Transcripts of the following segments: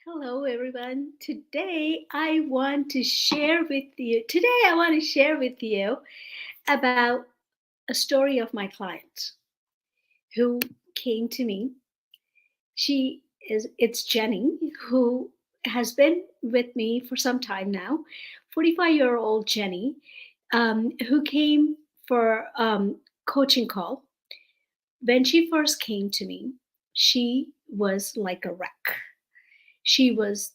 Hello, everyone. Today I want to share with you about a story of my client who came to me. It's Jenny, who has been with me for some time now. 45-year-old Jenny, who came for coaching call. When she first came to me, she was like a wreck. She was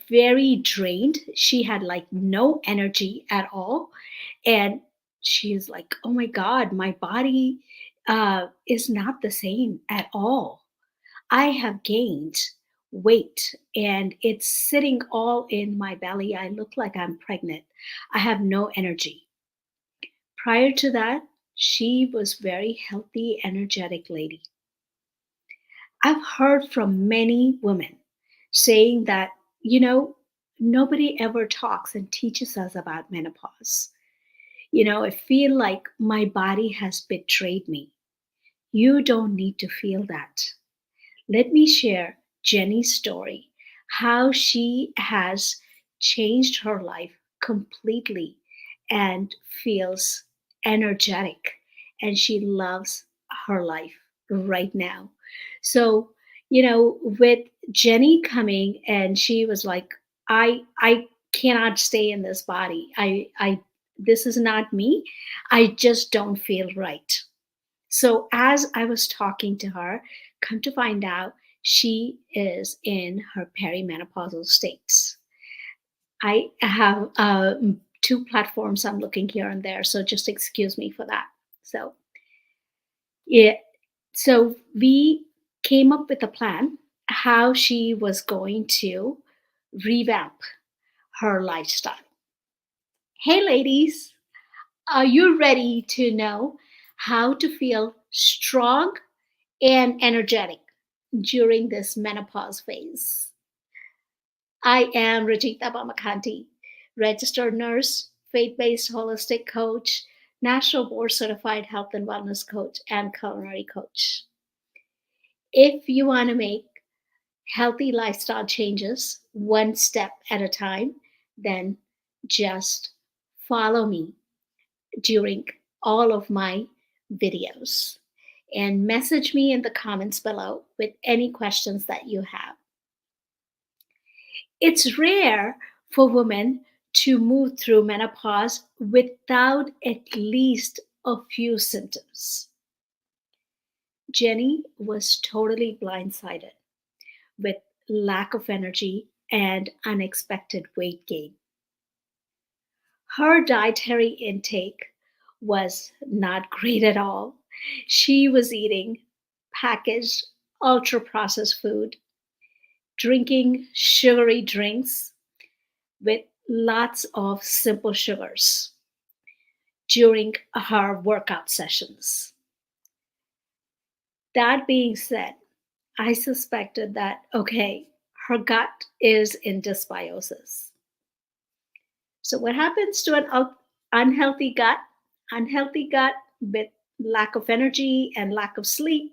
very drained. She had like no energy at all. And she is like, oh my God, my body is not the same at all. I have gained weight and it's sitting all in my belly. I look like I'm pregnant. I have no energy. Prior to that, she was very healthy, energetic lady. I've heard from many women saying that, you know, nobody ever talks and teaches us about menopause. I feel like my body has betrayed me. You don't need to feel that. Let me share Jenny's story, how she has changed her life completely and feels energetic, and she loves her life right now. So, with Jenny coming, and she was like, I cannot stay in this body. I this is not me. I just don't feel right. So as I was talking to her, come to find out she is in her perimenopausal states. I have two platforms I'm looking here and there, so just excuse me for that. So yeah, so we came up with a plan how she was going to revamp her lifestyle. Hey, ladies, are you ready to know how to feel strong and energetic during this menopause phase? I am Rajitha Bommakanti, registered nurse, faith based holistic coach, national board certified health and wellness coach, and culinary coach. If you want to make healthy lifestyle changes one step at a time, then just follow me during all of my videos and message me in the comments below with any questions that you have. It's rare for women to move through menopause without at least a few symptoms. Jenny was totally blindsided with lack of energy and unexpected weight gain. Her dietary intake was not great at all. She was eating packaged, ultra processed food, drinking sugary drinks with lots of simple sugars during her workout sessions. That being said, I suspected that, okay, her gut is in dysbiosis. So, what happens to an unhealthy gut? Unhealthy gut with lack of energy and lack of sleep,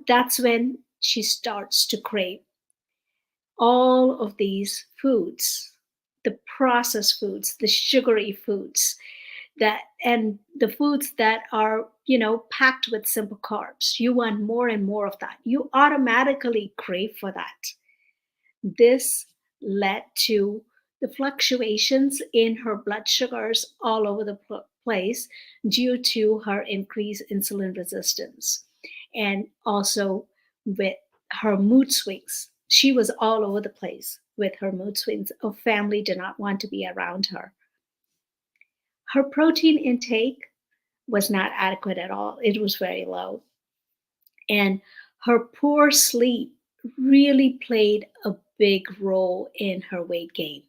that's when she starts to crave all of these foods, the processed foods, the sugary foods, and the foods that are, packed with simple carbs. You want more and more of that. You automatically crave for that. This led to the fluctuations in her blood sugars all over the place due to her increased insulin resistance and also with her mood swings. She was all over the place with her mood swings. Her family did not want to be around her. Her protein intake was not adequate at all, it was very low. And her poor sleep really played a big role in her weight gain.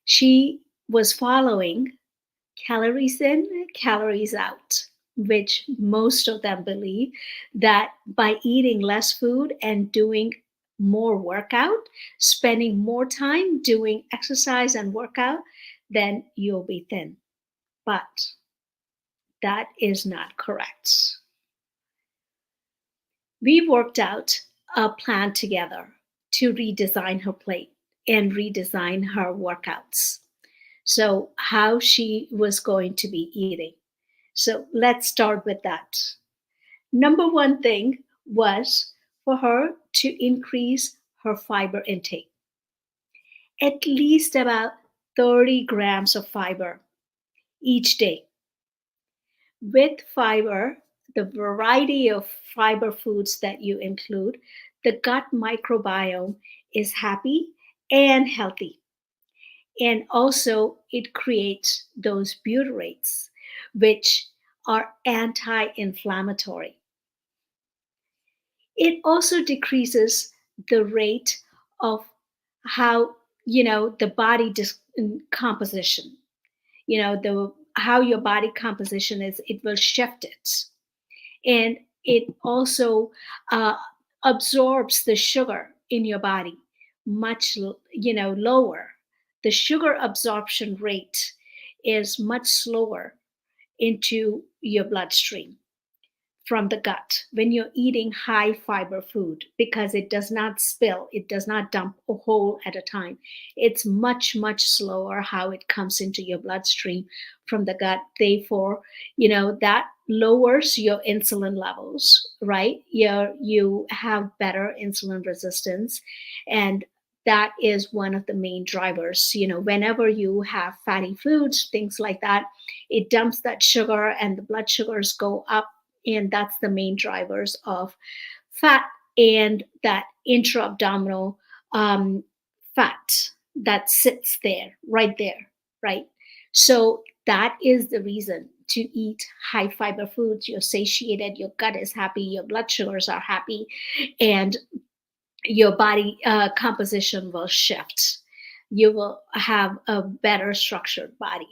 She was following calories in, calories out, which most of them believe that by eating less food and doing more workout, spending more time doing exercise and workout, then you'll be thin. But that is not correct. We worked out a plan together to redesign her plate and redesign her workouts. So, how she was going to be eating. So, let's start with that. Number one thing was for her to increase her fiber intake, at least about 30 grams of fiber each day. With fiber, the variety of fiber foods that you include, the gut microbiome is happy and healthy. And also, it creates those butyrates, which are anti inflammatory. It also decreases the rate of how, the body composition, the how your body composition is, it will shift it. And it also uh, absorbs the sugar in your body much lower. The sugar absorption rate is much slower into your bloodstream from the gut when you're eating high fiber food, because it does not spill, it does not dump a whole at a time. It's much, much slower how it comes into your bloodstream from the gut. Therefore, that lowers your insulin levels, right? You have better insulin resistance. And that is one of the main drivers. Whenever you have fatty foods, things like that, it dumps that sugar and the blood sugars go up, and that's the main drivers of fat and that intra-abdominal um, fat that sits there, right there, right? So that is the reason to eat high fiber foods. You're satiated, your gut is happy, your blood sugars are happy, and your body composition will shift. You will have a better structured body.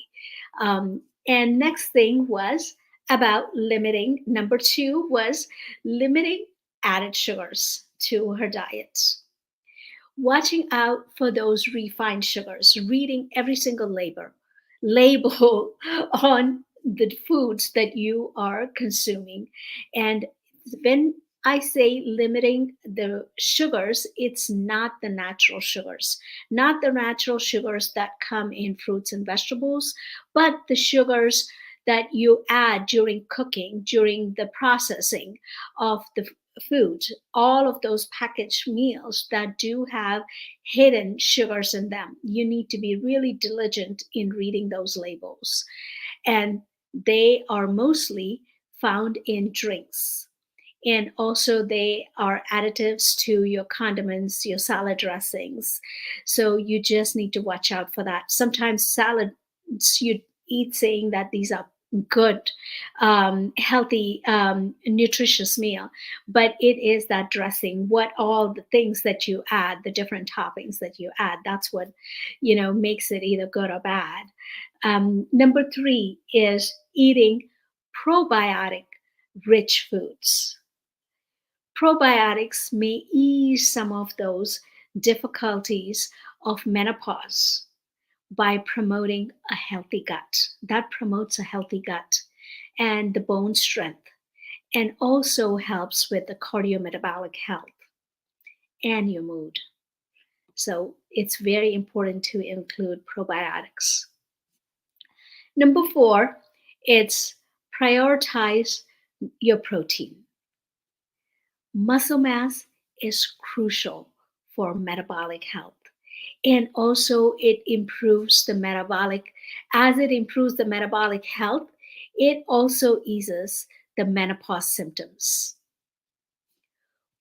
And next thing was about limiting. Number two was limiting added sugars to her diet, watching out for those refined sugars, reading every single label on the foods that you are consuming. And when I say limiting the sugars, it's not the natural sugars, not the natural sugars that come in fruits and vegetables, but the sugars that you add during cooking, during the processing of the food, all of those packaged meals that do have hidden sugars in them. You need to be really diligent in reading those labels. And they are mostly found in drinks. And also, they are additives to your condiments, your salad dressings. So you just need to watch out for that. Sometimes salads you eat saying that these are good, healthy, nutritious meal, but it is that dressing, what all the things that you add, the different toppings that you add, that's what makes it either good or bad. Number three is eating probiotic rich foods. Probiotics may ease some of those difficulties of menopause by promoting a healthy gut. That promotes a healthy gut and the bone strength, and also helps with the cardiometabolic health and your mood. So it's very important to include probiotics. Number four, it's prioritize your protein. Muscle mass is crucial for metabolic health. And also, it improves the metabolic, as it improves the metabolic health, it also eases the menopause symptoms.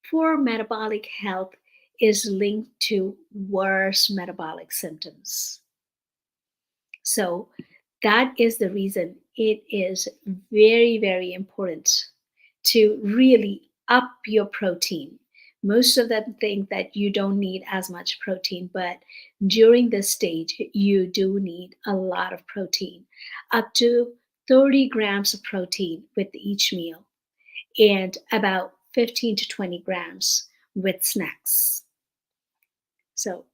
Poor metabolic health is linked to worse metabolic symptoms. So, that is the reason it is very, very important to really up your protein. Most of them think that you don't need as much protein, but during this stage, you do need a lot of protein, up to 30 grams of protein with each meal, and about 15 to 20 grams with snacks. So,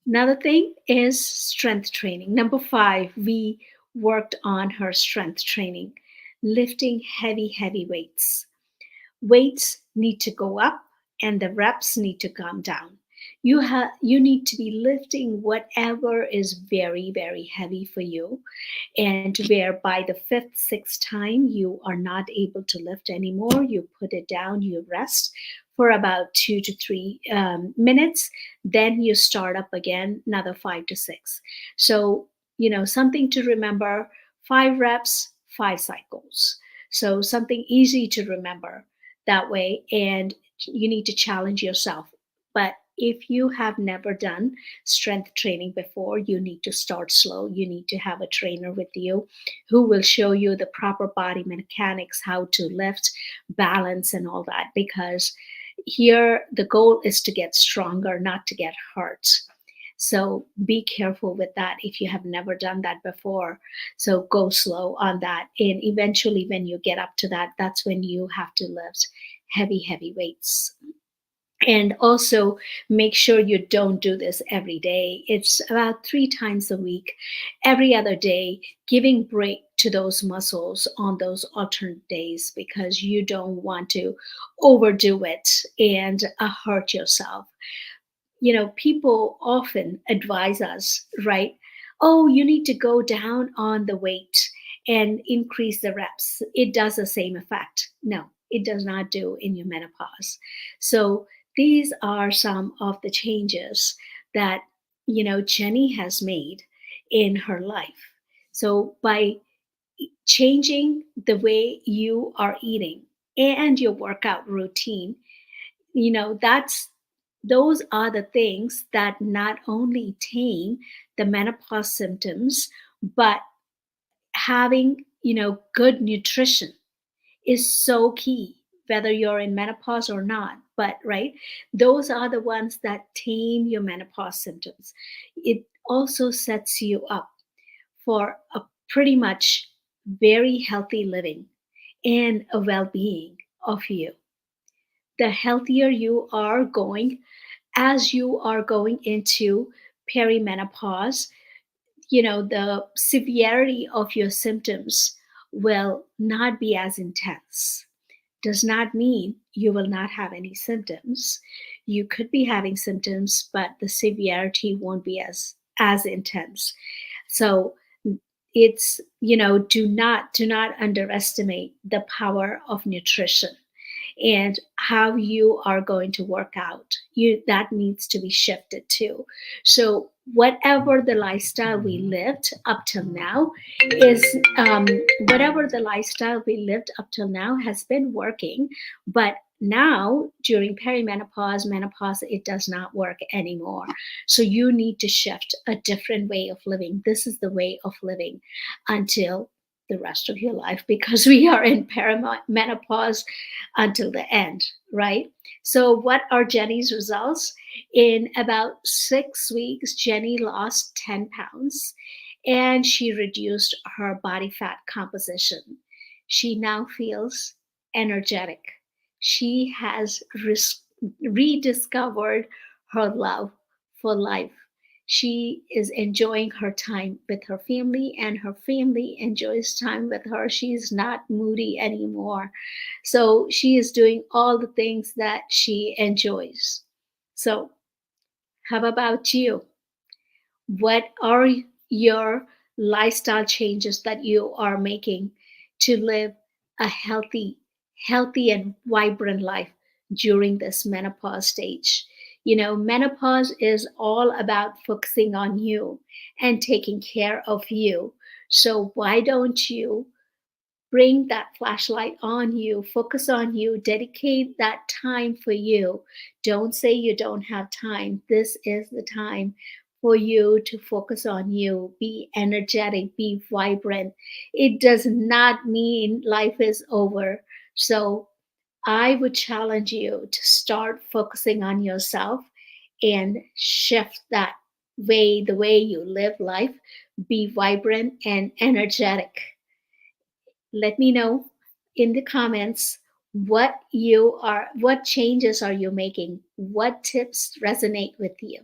another thing is strength training. Number five, we worked on her strength training, lifting heavy, heavy weights. Weights need to go up and the reps need to come down. You need to be lifting whatever is very, very heavy for you, and where by the fifth, sixth time you are not able to lift anymore, you put it down, you rest for about 2 to 3 minutes, then you start up again, another 5 to 6. So, something to remember: 5 reps, 5 cycles. So, something easy to remember that way, and you need to challenge yourself. But if you have never done strength training before, you need to start slow. You need to have a trainer with you who will show you the proper body mechanics, how to lift, balance, and all that. Because here, the goal is to get stronger, not to get hurt. So be careful with that if you have never done that before. So go slow on that. And eventually, when you get up to that, that's when you have to lift heavy, heavy weights. And also make sure you don't do this every day. It's about 3 times a week, every other day, giving break to those muscles on those alternate days, because you don't want to overdo it and hurt yourself. People often advise us, right? Oh, you need to go down on the weight and increase the reps. It does the same effect. No, it does not do in your menopause. So these are some of the changes that, Jenny has made in her life. So by changing the way you are eating and your workout routine, that's those are the things that not only tame the menopause symptoms, but having, good nutrition is so key, whether you're in menopause or not. But, right, those are the ones that tame your menopause symptoms. It also sets you up for a pretty much very healthy living and a well being of you. The healthier you are going, as you are going into perimenopause, the severity of your symptoms will not be as intense. Does not mean you will not have any symptoms. You could be having symptoms, but the severity won't be as intense. So it's, do not underestimate the power of nutrition and how you are going to work out. That needs to be shifted too. So whatever the lifestyle we lived up till now is whatever the lifestyle we lived up till now has been working, but now during perimenopause, menopause, it does not work anymore. So you need to shift a different way of living. This is the way of living until the rest of your life, because we are in perimenopause until the end, right? So, what are Jenny's results? In about 6 weeks, Jenny lost 10 pounds and she reduced her body fat composition. She now feels energetic. She has rediscovered her love for life. She is enjoying her time with her family, and her family enjoys time with her. She's not moody anymore. So she is doing all the things that she enjoys. So, how about you? What are your lifestyle changes that you are making to live a healthy and vibrant life during this menopause stage? Menopause is all about focusing on you and taking care of you. So why don't you bring that flashlight on you, focus on you, dedicate that time for you. Don't say you don't have time. This is the time for you to focus on you, be energetic, be vibrant. It does not mean life is over. So I would challenge you to start focusing on yourself and shift that the way you live life, be vibrant and energetic. Let me know in the comments what changes are you making, what tips resonate with you.